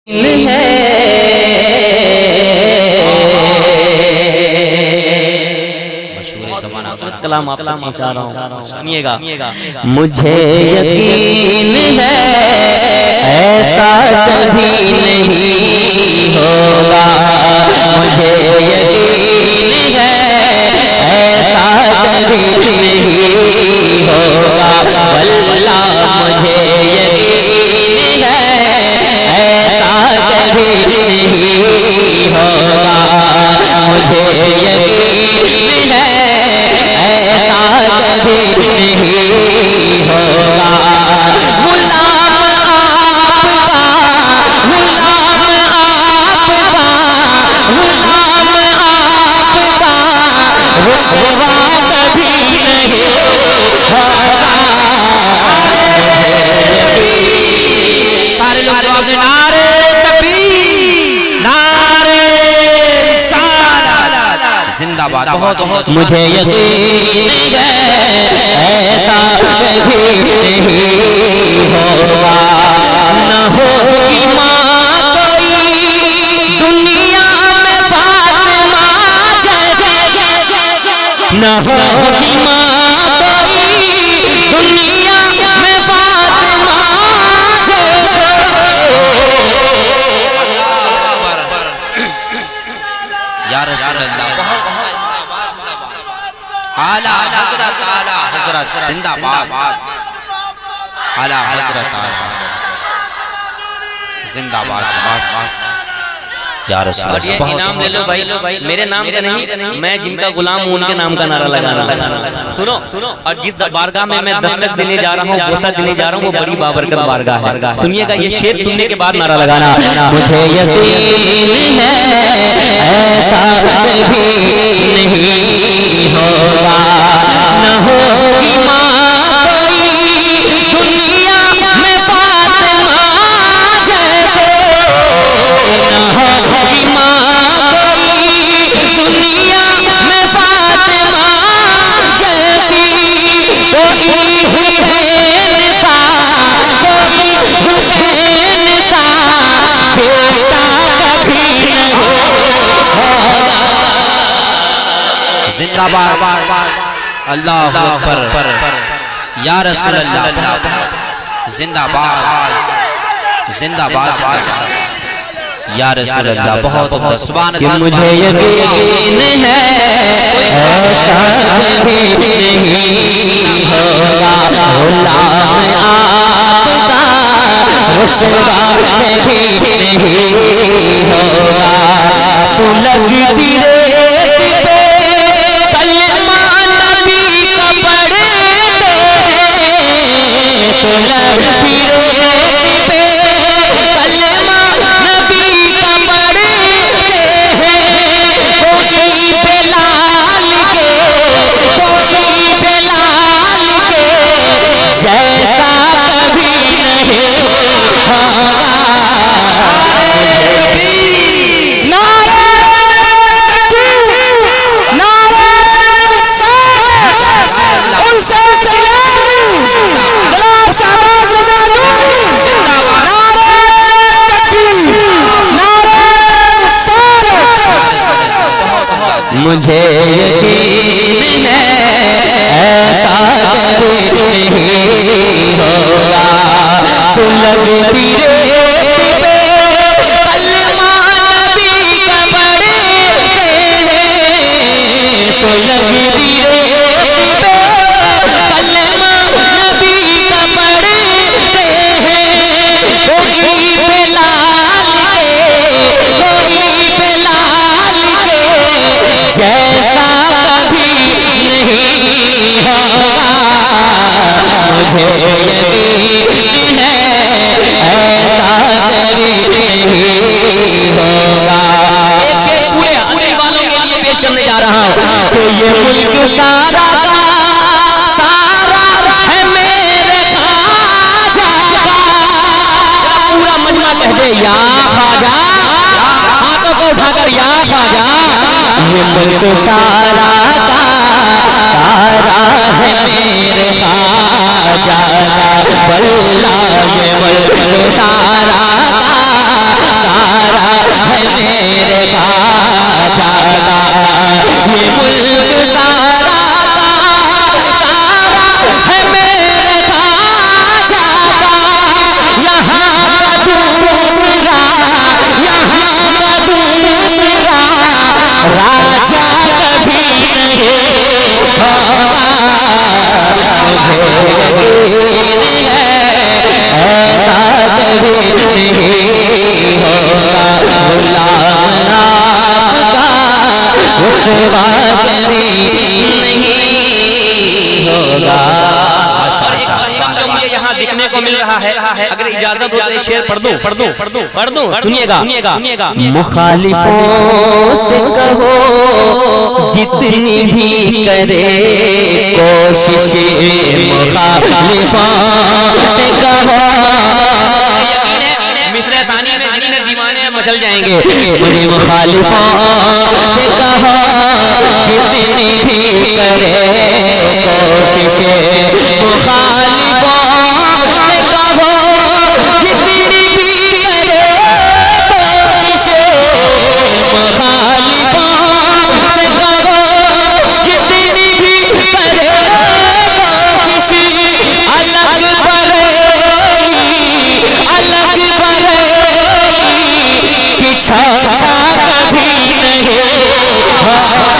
है कलाम आप पहुंचा रहा हूँ, सुनिएगा। मुझे यकीन है ऐसा कभी नहीं होगा, मुझे यकीन है ऐसा कभी नहीं होगा, वल्लाह मुझे यकीन है ऐसा कभी नहीं होगा, मुझे यकीन है ऐसा कभी नहीं होगा। गुलाम आपका, गुलाम आपका, गुलाम आपका रुतबा कभी नहीं होगा। सारे लोग जवाब दें, नारे तकबीर, नारे रिसालत, जिंदाबाद। बहुत मुझे यकीन है ऐसा कभी नहीं होगा, न होगी माँ कोई दुनिया में फातिमा जैसी, न होगी माँ कोई दुनिया में फातिमा जैसी। या रसूल अल्लाह, आला हजरत जिंदाबाद, आला हजरत जिंदाबाद। या रसूल अल्लाह, इनाम ले लो भाई, मेरे नाम का नहीं, मैं जिनका गुलाम हूँ उनके नाम का नारा लगाना। सुनो, और जिस बारगाह में मैं दस्तक देने जा रहा हूँ, बोसा देने जा रहा हूँ, वो बड़ी बाबरकत बारगाह है। सुनिएगा, ये शेर सुनने के बाद नारा लगाना। मुझे यकीन है ऐसा कभी नहीं होगा, न होगी माँ कोई दुनिया में फातिमा जैसे, न होगी माँ कोई दुनिया में फातिमा जैसी, कोई हुसैन सा, कोई हुसैन सा बेटा कभी नहीं होगा। जिंदाबाद, अल्लाहु अकबर, या रसूल अल्लाह, जिंदाबाद जिंदाबाद, या रसूल अल्लाह। बहुत उम्दा, सुभान अल्लाह। मुझे यकीन है ऐसा कभी नहीं होगा, गुलाम आपका रुतबा कभी नहीं होगा। सुलगती रेत पे कलमा नबी का पढ़ते हैं, सुलगती रेत पे कलमा नबी का पढ़ते हैं, कोई बेलाल के, कोई बेलाल के जैसा कभी नहीं होगा। मुझे यकीन है ऐसा कभी नहीं होगा, सुलगती रेत पे कलमा नबी का पढ़ते हैं, सुलगती रेत पे कलमा नबी का पढ़ते हैं, कोई बेलाल के, कोई बेलाल के जैसा कभी नहीं होगा। मुझे यकीन है ऐसा कभी नहीं होगा। पूरे वालों के लिए पेश करने जा रहा हूँ कि ये मुल्क सारा का सारा है मेरे ख्वाजा का। पूरा मजमा कह दे, या ख्वाजा, हाथों को उठाकर या ख्वाजा। ये मुल्क सारा का सारा है मेरे ख्वाजा का, वल्लाह ये मुल्क सारा का यकीन है ऐसा कभी नहीं होगा, गुलाम आपका रुसवा कभी नहीं होगा। और एक संगम जो मुझे यहाँ देखने को मिल रहा है, अगर इजाजत हो तो एक शेर पढ़ दूं, सुनिएगा। मुखालिफों से कहो जितनी भी करे कोशिश, मुखालिफों से कहो, मिस्र सानी में जितने दीवाने मचल जाएंगे, मुझे मुखालिफों से कहो जितनी भी करे कोशिश, मुखालिफों से कहो जितनी भी करे कोशिश, मुखालिफों से कहो जितनी भी करे कोशिश, अलग बरेली पीछा कभी नहीं होगा।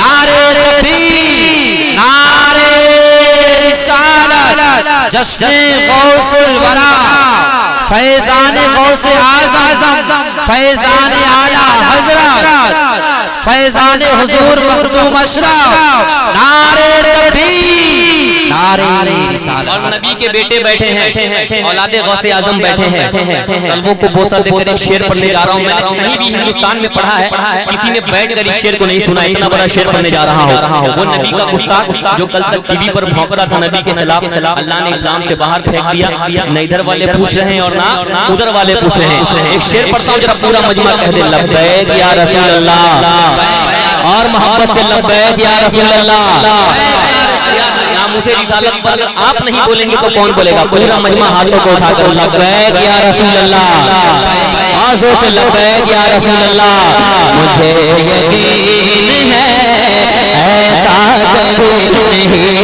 नारे तकबीर, नारे रिसालत, जश्न गौसुल वरा, फैज़ान गौसे आज़म, फैज़ान आला हज़रत, फैज़ान हुजूर मखदूम अशरफ, नारे तकबीर, नारे रिसालत। और नबी के बेटे बैठे हैं, औलादे गौसे आज़म बैठे हैं, कल्बों को बोसा देकर एक शेर पढ़ने जा रहा हूँ। मैंने कहीं भी हिंदुस्तान में पढ़ा है, किसी ने बैठकर इस शेर को नहीं सुना, इतना बड़ा शेर पढ़ने जा रहा हूँ। वो नबी का गुस्ताख जो कल तक टीवी पर भौंकता था नबी के खिलाफ, अल्लाह ने इस्लाम से बाहर फेंक दिया। न इधर वाले पूछ रहे हैं और ना उधर वाले पूछ रहे हैं। एक शेर पढ़ता हूँ, जरा पूरा मजमा कह दे, लब्बैक या रसूल अल्लाह, और मोहब्बत से लब्बैक या रसूल अल्लाह। नामूसे रिसालत पर अगर आप नहीं बोलेंगे तो कौन बोलेगा? पूरा मजमा हाथों को उठाकर लब्बैक या रसूल अल्लाह, आज़ों से लब्बैक या रसूल अल्लाह। मुझे यकीन है ऐसा कभी नहीं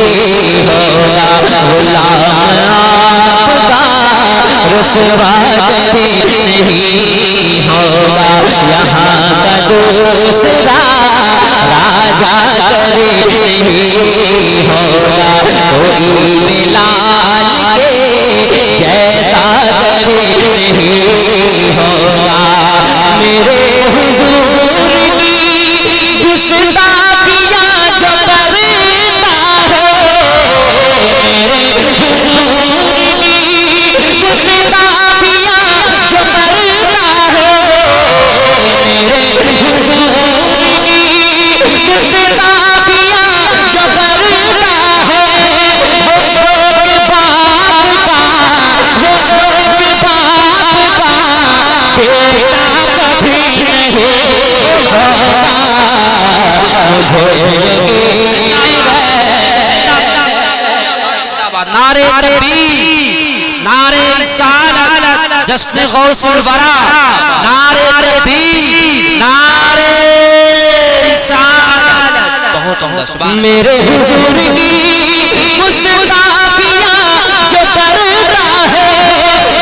होगा, गुलाम आपका रुसवा कभी नहीं होगा, यहाँ का दूसरा राजा कभी नहीं होगा, कोई बिलाल के जैसा कभी नहीं होगा। मेरे हुजूर की गुस्ताखियाँ जो करता है, मेरे हुजूर की गुस्ताखियाँ जो करता है, मेरे हुजूर की गुस्ताखियाँ जो करता है, वो एक बाप का बेटा कभी नहीं होगा। मुझे यकीन है। नारे तकबीर, नारे रिसालत, जश्न गौसुल वरा, नारे तकबीर, नारे रिसालत। बहुत उम्दा, सुभान अल्लाह। मेरे हुजूर की गुस्ताखियाँ जो करता है,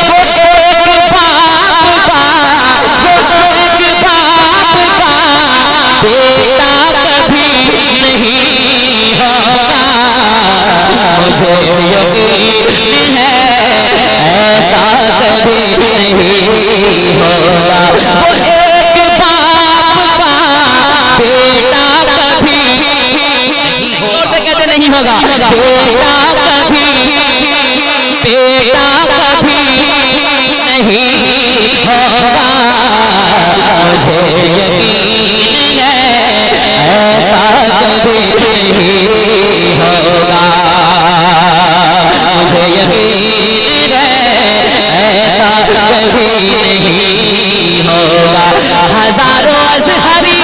वो एक बाप का बेटा कभी नहीं होगा। मुझे यकीन है ऐसा कभी नहीं होगा, वो एक बाप का बेटा कभी नहीं होगा, से कहते नहीं होगा, बेटा कभी नहीं होगा। मुझे यकीन है ऐसा कभी नहीं होगा, मुझे यकीन है ऐसा कभी नहीं होगा। हजारों अज़हरी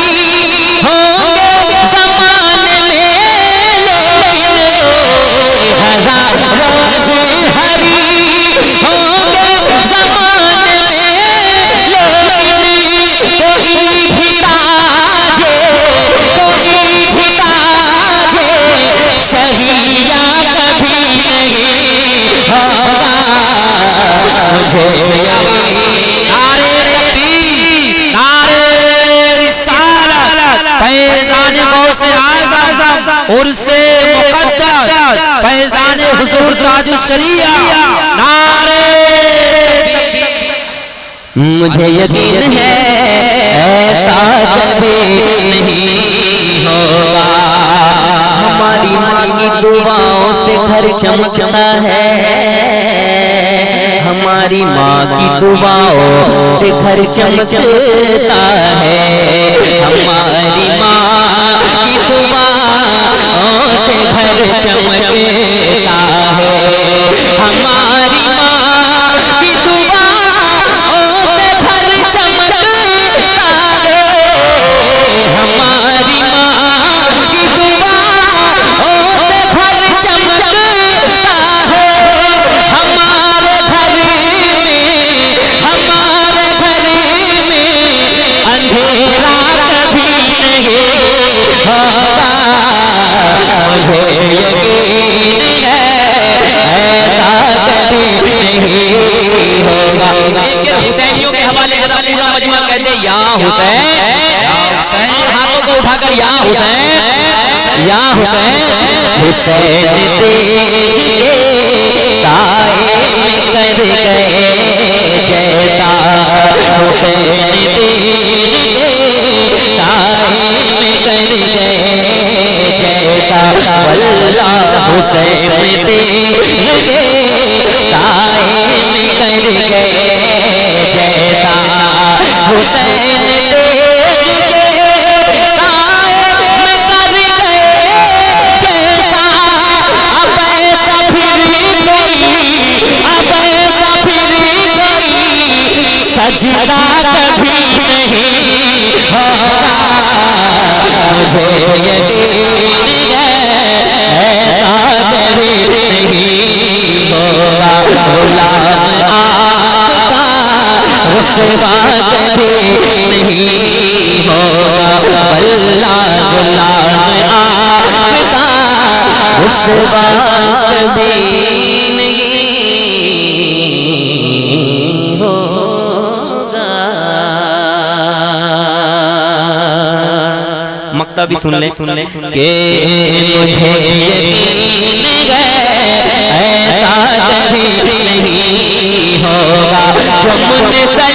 होंगे ज़माने में, हजारों अज़हरी होंगे ज़माने में, कोई भी ताजे शरिया कभी नहीं होगा। मुझे नारे तकबीर, नारे रिसालत, फैज़ान गौसे आज़म, उर्से मुक़द्दस, फैजान हुजूर ताजुल शरिया नारे। मुझे यकीन है ऐसा कभी नहीं होगा। हमारी माँ की दुआओं से घर चमकता है, हमारी माँ की दुआओं से घर चमकता है, हमारी माँ की दुआओं से घर चमकता है, हमारी माँ की दुआओं से घर चमकता है, हमारी माँ की दुआओं से घर चमकता है। हमारे घर में अंधेरा कभी नहीं होगा। मुझे यकीन है ऐसा कभी नहीं होगा। हुसैनियों के हवाले पूरा मजमा कहते या हुसैन, हाथों को उठाकर या हुसैन, या हुसैन। हुसैन तेरे साए में कर गए जैसा, हुसैन तेरे साए में कर गए जैसा, वल्लाह हुसैन तेरे साए में कर गए जैसा, हुसैन सजदा कभी नहीं होगा। मुझे यकीन है ऐसा कभी नहीं होगा। गुलाम आपका रुसवा कभी नहीं होगा। अल्लाह गुलाम आपका रुसवा कभी नहीं मक्ता भी सुन ले के मुझे यकीन है ऐसा कभी नहीं होगा। जो मुझसे